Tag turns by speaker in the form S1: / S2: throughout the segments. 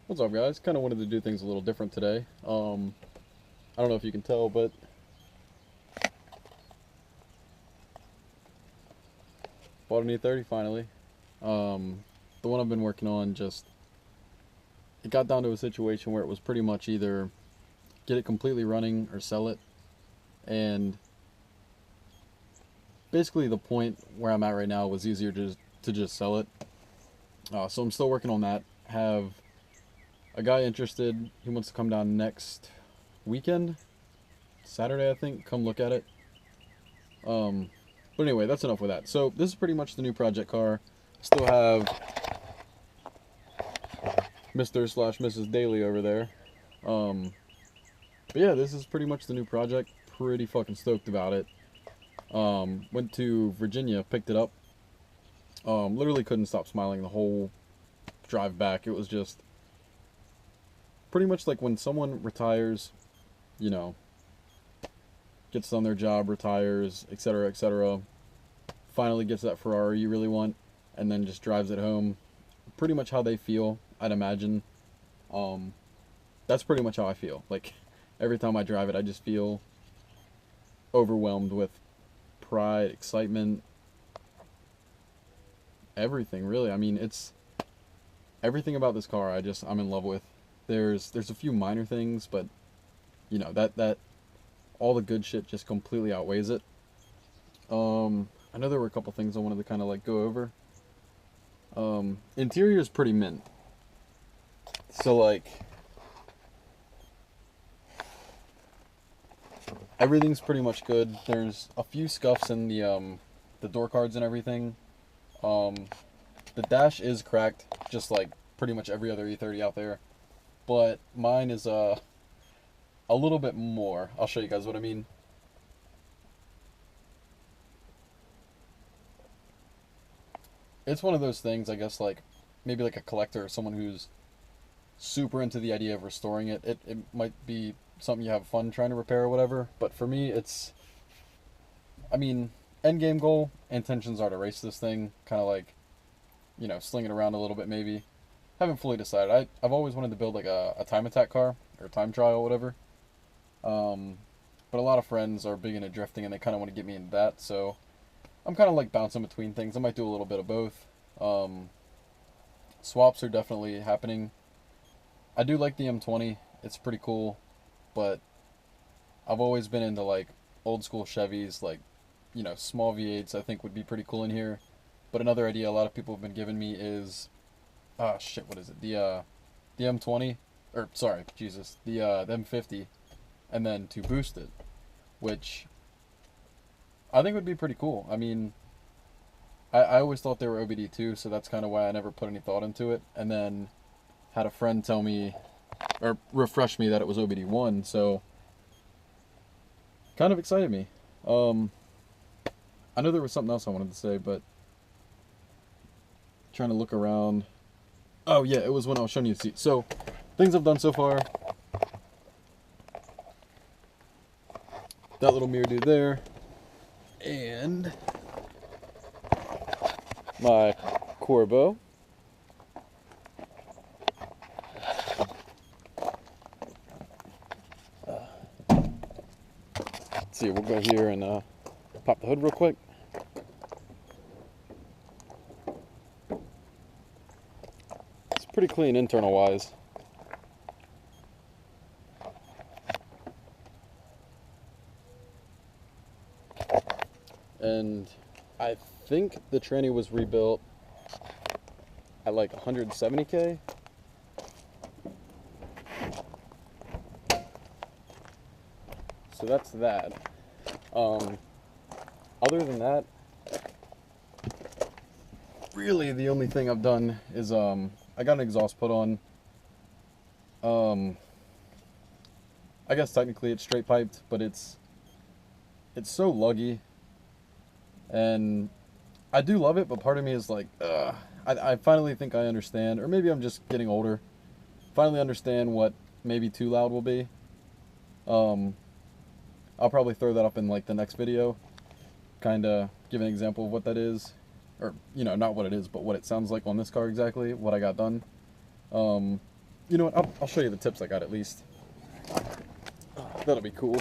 S1: What's up, guys? Kind of wanted to do things a little different today. I don't know if you can tell, but bought an E30 finally. The one I've been working on it got down to a situation where it was pretty much either get it completely running or sell it. And basically, the point where I'm at right now was easier to just sell it. So I'm still working on that. Have a guy interested. He wants to come down next weekend, Saturday, I think. Come look at it. Um, but anyway, that's enough with that. So this is pretty much the new project car. Still have Mr. slash Mrs. Daly over there. But yeah, this is pretty much the new project. Pretty fucking stoked about it. Went to Virginia, picked it up. Literally couldn't stop smiling the whole drive back. It was just pretty much like when someone retires, you know, gets done their job, retires, etc., etc., finally gets that Ferrari you really want, and then just drives it home. Pretty much how they feel, I'd imagine. That's pretty much how I feel. Like, every time I drive it, I just feel overwhelmed with pride, excitement, everything, really. I mean, it's everything about this car I'm in love with. There's a few minor things, but you know, that all the good shit just completely outweighs it. I know there were a couple things I wanted to kind of like go over. Interior is pretty mint. So like everything's pretty much good. There's a few scuffs in the door cards and everything. The dash is cracked, just like pretty much every other E30 out there. But mine is a little bit more. I'll show you guys what I mean. It's one of those things, I guess, like maybe like a collector or someone who's super into the idea of restoring it. It might be something you have fun trying to repair or whatever. But for me, I mean, end game goal, intentions are to race this thing, kind of like, you know, sling it around a little bit maybe. Haven't fully decided. I've always wanted to build like a time attack car or time trial, whatever. Um, but a lot of friends are big into drifting and they kind of want to get me into that. So I'm kind of like bouncing between things. I might do a little bit of both. Um, Swaps are definitely happening. I do like the M20. It's pretty cool, but I've always been into like old school Chevys, like, you know, small V8s I think would be pretty cool in here. But another idea a lot of people have been giving me is, ah shit, what is it? The M20, or sorry, Jesus, the M50, and then to boost it, which I think would be pretty cool. I mean, I always thought they were OBD2, so that's kind of why I never put any thought into it. And then had a friend tell me, or refresh me that it was OBD1, so kind of excited me. Um, I know there was something else I wanted to say, but trying to look around. Oh yeah, it was when I was showing you the seat. So, things I've done so far. That little mirror dude there. And my Corbeau. Let's see, we'll go here and pop the hood real quick. It's pretty clean internal wise. And I think the tranny was rebuilt at like 170K. So that's that. Other than that, really the only thing I've done is I got an exhaust put on. I guess technically it's straight piped, but it's so luggy, and I do love it, but part of me is like, I finally think I understand, or maybe I'm just getting older. Finally understand what maybe too loud will be. I'll probably throw that up in like the next video, kind of give an example of what that is, or you know, not what it is, but what it sounds like on this car exactly, what I got done. You know what? I'll show you the tips I got at least. That'll be cool.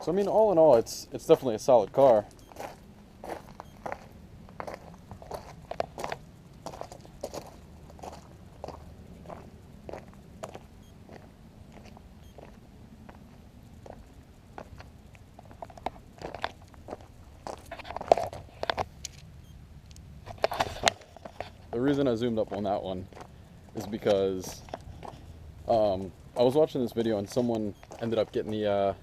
S1: So I mean, all in all, it's definitely a solid car. The reason I zoomed up on that one is because I was watching this video and someone ended up getting the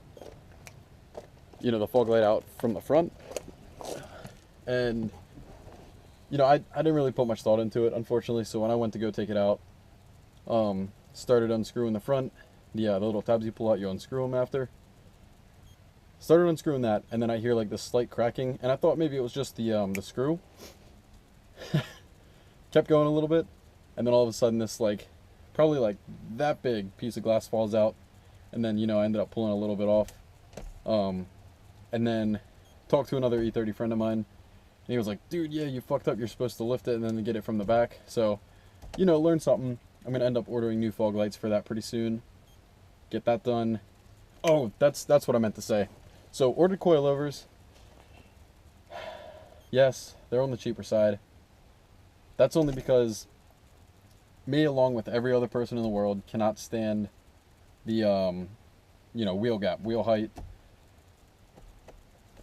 S1: you know, the fog light out from the front, and you know, I didn't really put much thought into it, unfortunately. So when I went to go take it out, started unscrewing the front, the little tabs you pull out, you unscrew them after. Started unscrewing that, and then I hear like this slight cracking, and I thought maybe it was just the screw. Kept going a little bit, and then all of a sudden this like probably like that big piece of glass falls out, and then, you know, I ended up pulling a little bit off. And then talked to another E30 friend of mine, and he was like, dude, yeah, you fucked up, you're supposed to lift it and then get it from the back. So, you know, learn something. I'm gonna end up ordering new fog lights for that pretty soon. Get that done. Oh, that's what I meant to say. So ordered coilovers. Yes, they're on the cheaper side. That's only because me, along with every other person in the world, cannot stand the you know, wheel gap, wheel height,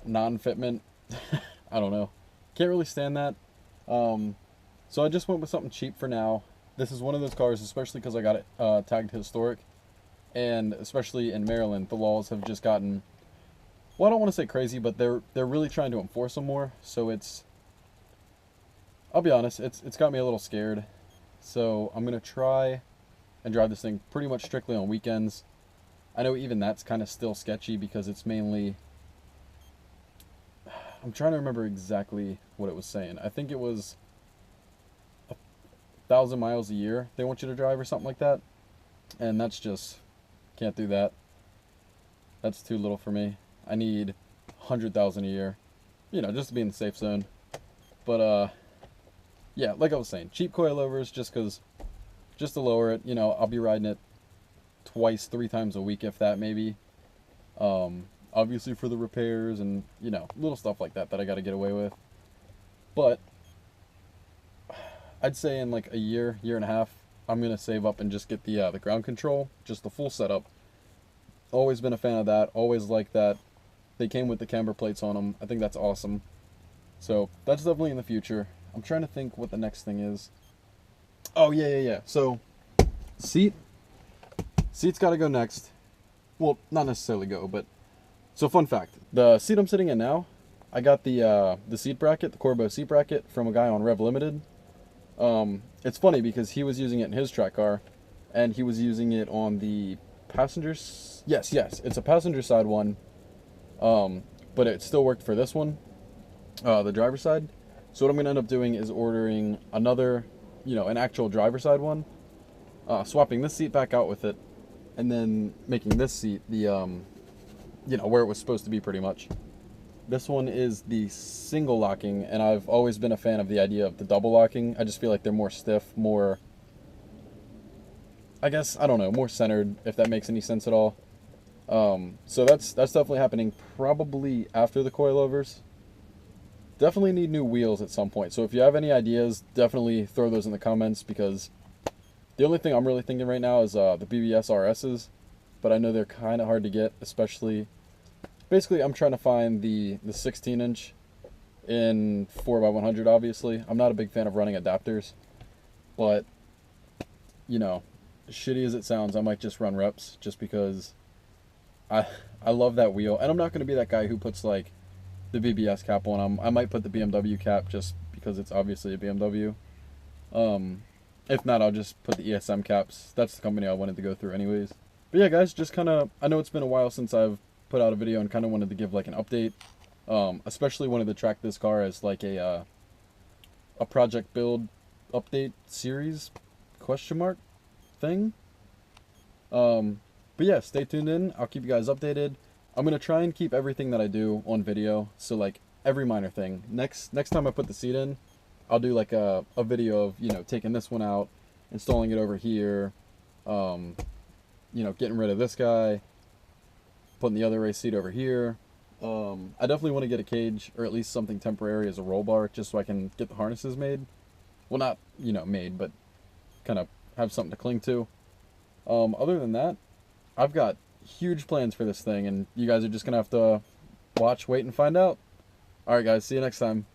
S1: non-fitment. I don't know, can't really stand that. So I just went with something cheap for now. This is one of those cars, especially because I got it tagged historic, and especially in Maryland, the laws have just gotten, well, I don't want to say crazy, but they're really trying to enforce them more. So it's, I'll be honest, it's got me a little scared. So I'm gonna try and drive this thing pretty much strictly on weekends. I know even that's kind of still sketchy because it's mainly, I'm trying to remember exactly what it was saying. I think it was 1,000 miles a year they want you to drive or something like that. And that's just, can't do that. That's too little for me. I need 100,000 a year, you know, just to be in the safe zone. But yeah, like I was saying, cheap coilovers just to lower it. You know, I'll be riding it twice, 3 times a week, if that, maybe. Obviously for the repairs and, you know, little stuff like that I got to get away with. But I'd say in like a year and a half, I'm gonna save up and just get the ground control, just the full setup. Always been a fan of that. Always like that. They came with the camber plates on them. I think that's awesome. So that's definitely in the future. I'm trying to think what the next thing is. Oh yeah. So seat's got to go next. Well, not necessarily go, but so fun fact: the seat I'm sitting in now, I got the seat bracket, the Corbeau seat bracket, from a guy on Rev Limited. It's funny because he was using it in his track car, and he was using it on the passengers. Yes, it's a passenger side one. But it still worked for this one, the driver's side. So what I'm gonna end up doing is ordering another, you know, an actual driver's side one, swapping this seat back out with it, and then making this seat the, you know, where it was supposed to be pretty much. This one is the single locking, and I've always been a fan of the idea of the double locking. I just feel like they're more stiff, more, I guess, I don't know, more centered, if that makes any sense at all. So that's definitely happening probably after the coilovers. Definitely need new wheels at some point. So if you have any ideas, definitely throw those in the comments, because the only thing I'm really thinking right now is the BBS RSs, but I know they're kind of hard to get, especially, basically I'm trying to find the 16-inch in 4x100, obviously. I'm not a big fan of running adapters, but, you know, shitty as it sounds, I might just run reps just because I love that wheel. And I'm not going to be that guy who puts like the BBS cap on them. I might put the BMW cap just because it's obviously a BMW. If not, I'll just put the ESM caps. That's the company I wanted to go through anyways. But yeah, guys, just kind of, I know it's been a while since I've put out a video and kind of wanted to give like an update. Especially wanted to track this car as like a project build update series question mark thing. But yeah, stay tuned in. I'll keep you guys updated. I'm gonna try and keep everything that I do on video. So like every minor thing. Next time I put the seat in, I'll do like a video of, you know, taking this one out, installing it over here, you know, getting rid of this guy, putting the other race seat over here. I definitely want to get a cage, or at least something temporary as a roll bar, just so I can get the harnesses made. Well, not, you know, made, but kind of have something to cling to. Other than that, I've got huge plans for this thing, and you guys are just going to have to watch, wait, and find out. Alright guys, see you next time.